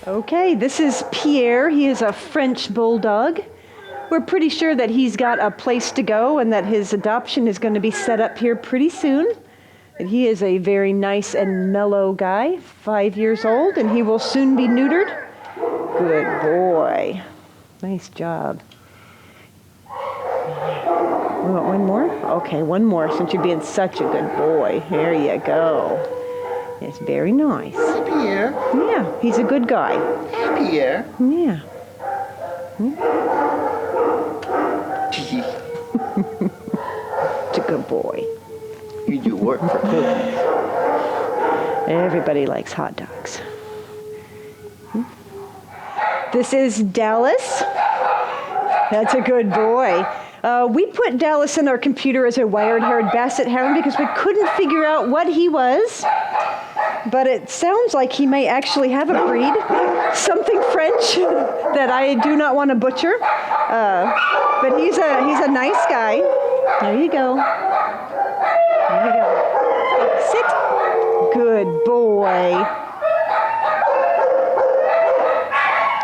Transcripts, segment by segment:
Okay, this is Pierre. He is a French bulldog. We're pretty sure that he's got a place to go and that his adoption is going to be set up here pretty soon. And he is a very nice and mellow guy, 5 years old, and he will soon be neutered. Good boy. Nice job. We want one more? Okay, one more since you're being such a good boy. Here you go. It's very nice. Pierre. Yeah, he's a good guy. Pierre. Yeah. It's a good boy. You do work for cookies. Everybody likes hot dogs. This is Dallas. That's a good boy. We put Dallas in our computer as a wire-haired basset hound because we couldn't figure out what he was. But it sounds like he may actually have a breed, something French that I do not want to butcher. But he's a nice guy. There you go. There you go. Sit. Good boy.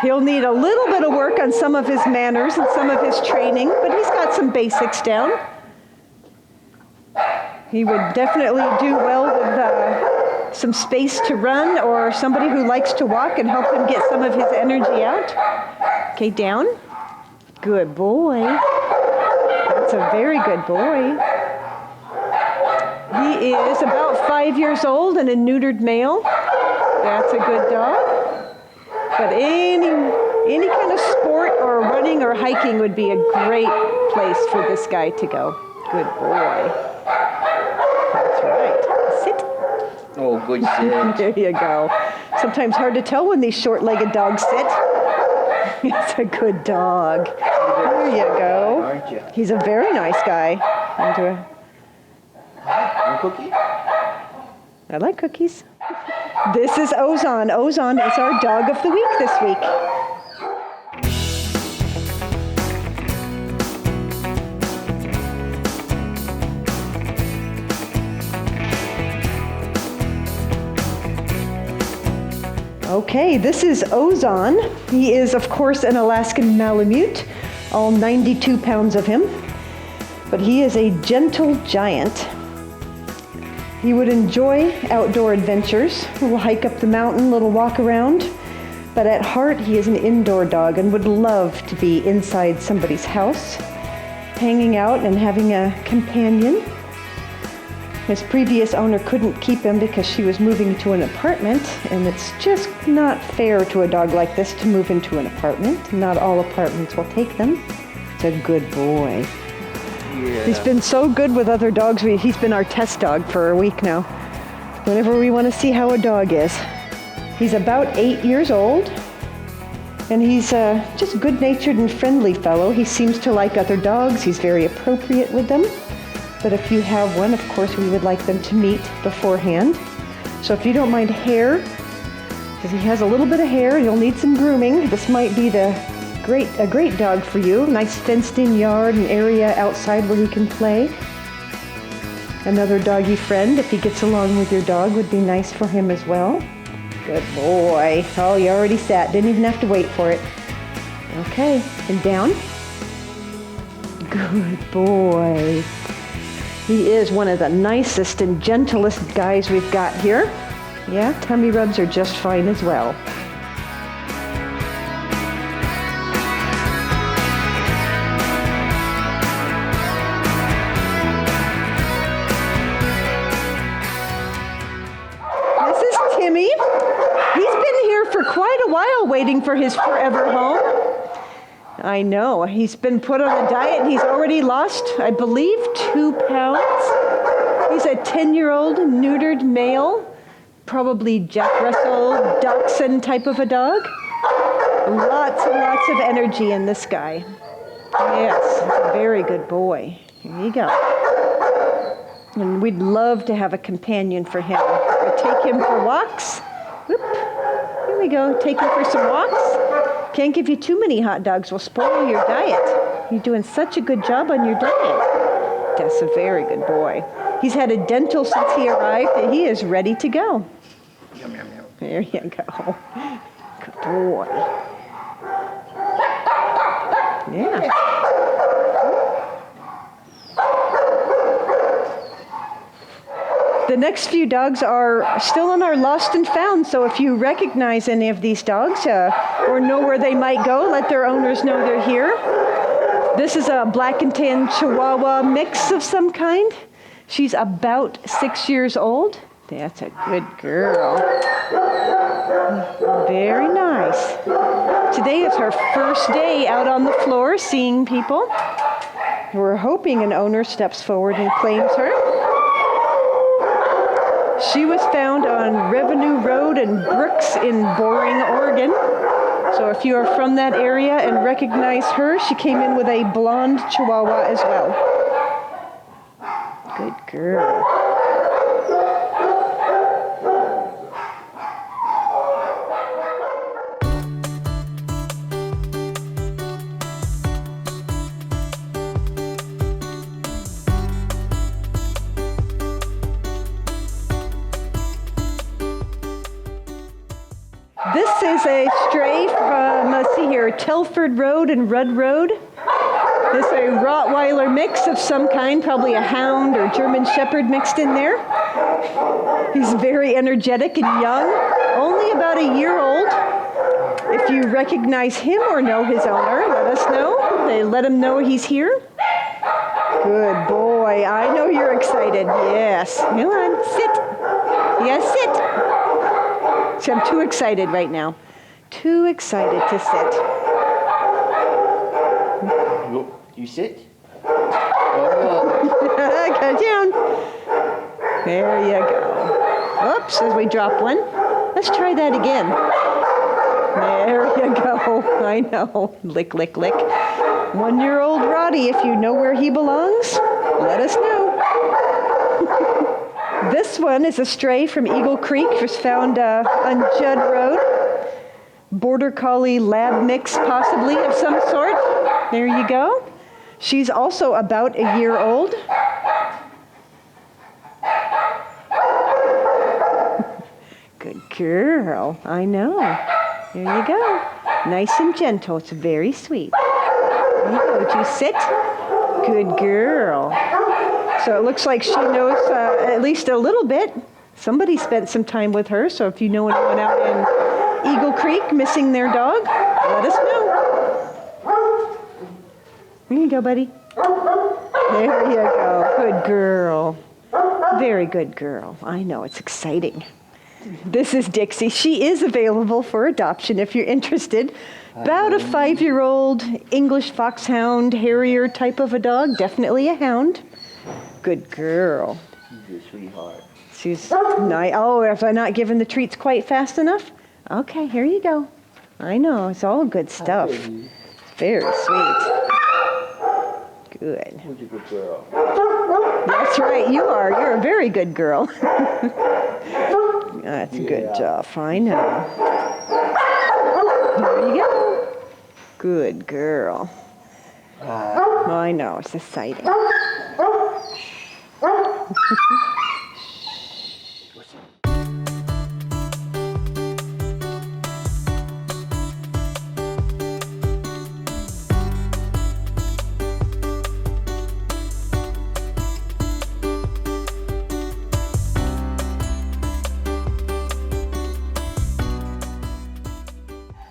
He'll need a little bit of work on some of his manners and some of his training, but he's got some basics down. He would definitely do well with some space to run or somebody who likes to walk and help him get some of his energy out. Okay, down. Good boy. That's a very good boy. He is about 5 years old and a neutered male. That's a good dog. But any kind of sport or running or hiking would be a great place for this guy to go. Good boy. That's right. Sit. Oh, good sit. There you go. Sometimes hard to tell when these short-legged dogs sit. He's a good dog. There you go. Aren't you? He's a very nice guy. Want cookie? I like cookies. This is Ozon. Ozon is our dog of the week this week. Okay, this is Ozon. He is, of course, an Alaskan Malamute, all 92 pounds of him. But he is a gentle giant. He would enjoy outdoor adventures, a little hike up the mountain, a little walk around. But at heart, he is an indoor dog and would love to be inside somebody's house, hanging out and having a companion. His previous owner couldn't keep him because she was moving to an apartment, and it's just not fair to a dog like this to move into an apartment. Not all apartments will take them. It's a good boy. Yeah. He's been so good with other dogs. He's been our test dog for a week now. Whenever we want to see how a dog is. He's about 8 years old, and he's just a good-natured and friendly fellow. He seems to like other dogs. He's very appropriate with them. But if you have one, of course, we would like them to meet beforehand. So if you don't mind hair, because he has a little bit of hair, you'll need some grooming. This might be a great dog for you. Nice fenced-in yard, an area outside where he can play. Another doggy friend, if he gets along with your dog, would be nice for him as well. Good boy. Oh, you already sat. Didn't even have to wait for it. Okay, and down. Good boy. He is one of the nicest and gentlest guys we've got here. Yeah, tummy rubs are just fine as well. This is Timmy. He's been here for quite a while waiting for his forever home. I know. He's been put on a diet and he's already lost, I believe, 2 pounds. He's a 10-year-old neutered male, probably Jack Russell, Dachshund type of a dog. Lots and lots of energy in this guy. Yes, he's a very good boy. Here you go. And we'd love to have a companion for him. We take him for walks. Whoop. Here we go. Take him for some walks. Can't give you too many hot dogs. We'll spoil your diet. You're doing such a good job on your diet. That's a very good boy. He's had a dental since he arrived, and he is ready to go. Yum, yum, yum. There you go. Good boy. Yeah. The next few dogs are still in our lost and found, so if you recognize any of these dogs or know where they might go, let their owners know they're here. This is a black and tan Chihuahua mix of some kind. She's about 6 years old. That's a good girl. Very nice. Today is her first day out on the floor seeing people. We're hoping an owner steps forward and claims her. She was found on Revenue Road and Brooks in Boring, Oregon. So if you are from that area and recognize her, she came in with a blonde Chihuahua as well. Good girl. This is a stray from, let's see here, Telford Road and Rudd Road. This is a Rottweiler mix of some kind, probably a Hound or German Shepherd mixed in there. He's very energetic and young, only about a year old. If you recognize him or know his owner, let us know. They let him know he's here. Good boy. I know you're excited. Yes. Come on, sit. Yes, sit. See, I'm too excited right now. Too excited to sit. You sit? Oh. Go down. There you go. Oops, as we drop one. Let's try that again. There you go. I know. Lick, lick, lick. 1-year-old Roddy, if you know where he belongs, let us know. This one is a stray from Eagle Creek, was found on Judd Road. Border Collie lab mix, possibly, of some sort. There you go. She's also about a year old. Good girl. I know. There you go. Nice and gentle. It's very sweet. There you go. Would you sit? Good girl. So it looks like she knows at least a little bit. Somebody spent some time with her, so if you know anyone out in Eagle Creek missing their dog, let us know. Here you go, buddy. There you go. Good girl. Very good girl. I know, it's exciting. This is Dixie. She is available for adoption if you're interested. About a 5-year-old English foxhound harrier type of a dog. Definitely a hound. Good girl. She's a sweetheart. She's nice. Oh, have I not given the treats quite fast enough? Okay, here you go. I know, it's all good stuff. Very sweet. Good. Who's a good girl? That's right, you are. You're a very good girl. That's a good job. I know. There you go. Good girl. I know, it's exciting.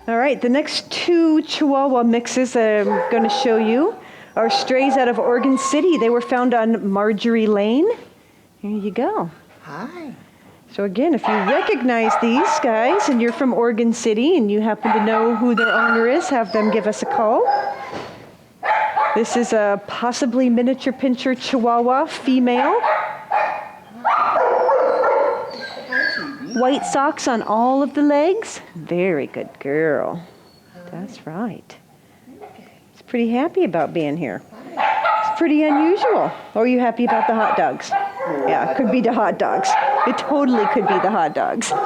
All right, the next 2 Chihuahua mixes I'm going to show you are strays out of Oregon City. They were found on Marjorie Lane. Here you go. Hi. So again, if you recognize these guys and you're from Oregon City and you happen to know who their owner is, have them give us a call. This is a possibly miniature pinscher Chihuahua female. White socks on all of the legs. Very good girl. That's right. She's pretty happy about being here. It's pretty unusual. Or are you happy about the hot dogs? Yeah, it could be the hot dogs. It totally could be the hot dogs. Oh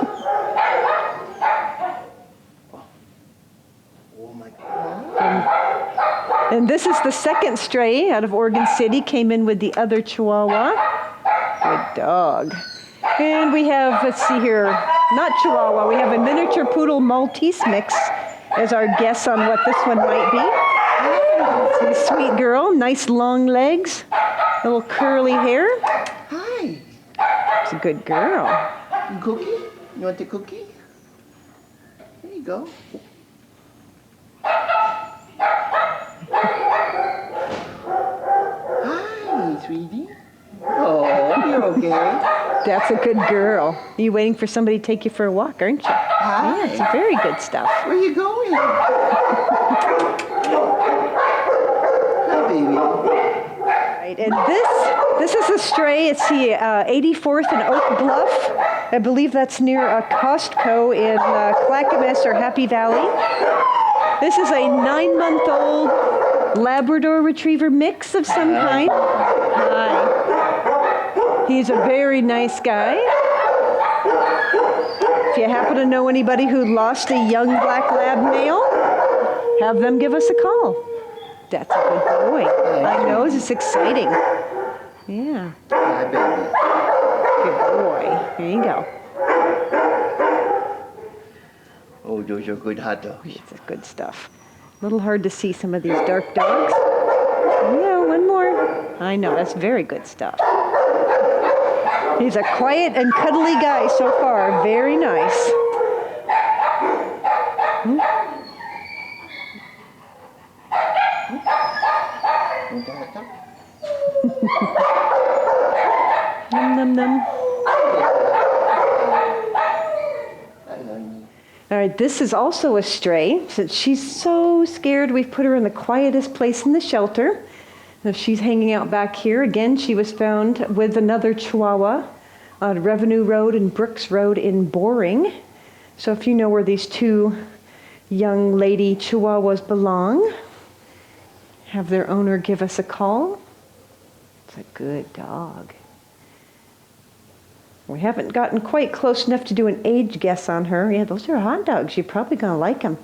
my God. And this is the second stray out of Oregon City. Came in with the other Chihuahua. Good dog. And we have, let's see here, not Chihuahua. We have a miniature poodle Maltese mix as our guess on what this one might be. It's a sweet girl, nice long legs, little curly hair. Hi. It's a good girl. Cookie? You want the cookie? There you go. Hi, sweetie. Oh, you're okay. That's a good girl. You waiting for somebody to take you for a walk, aren't you? Hi. Yeah, it's very good stuff. Where you going? Hi, baby. Right, and this is a stray. It's the 84th and Oak Bluff. I believe that's near Costco in Clackamas or Happy Valley. This is a 9-month-old Labrador Retriever mix of some kind. Hi. He's a very nice guy. If you happen to know anybody who lost a young black lab male, have them give us a call. That's a good boy. I know, it's exciting. Yeah. Hi, baby. Good boy. Here you go. Oh, those are good hot dogs. It's good stuff. A little hard to see some of these dark dogs. Yeah, one more. I know, that's very good stuff. He's a quiet and cuddly guy so far. Very nice. Num num num. All right, this is also a stray. Since she's so scared, we've put her in the quietest place in the shelter. Now she's hanging out back here. Again, she was found with another Chihuahua on Revenue Road and Brooks Road in Boring. So if you know where these two young lady Chihuahuas belong, have their owner give us a call. It's a good dog. We haven't gotten quite close enough to do an age guess on her. Yeah, those are hot dogs. You're probably going to like them.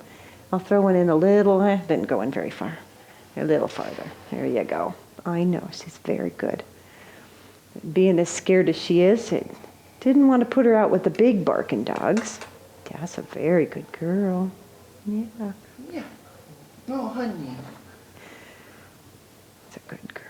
I'll throw one in a little. Didn't go in very far. A little farther. There you go. I know. She's very good. Being as scared as she is, it didn't want to put her out with the big barking dogs. That's a very good girl. Yeah. Yeah. Oh, honey. It's a good girl.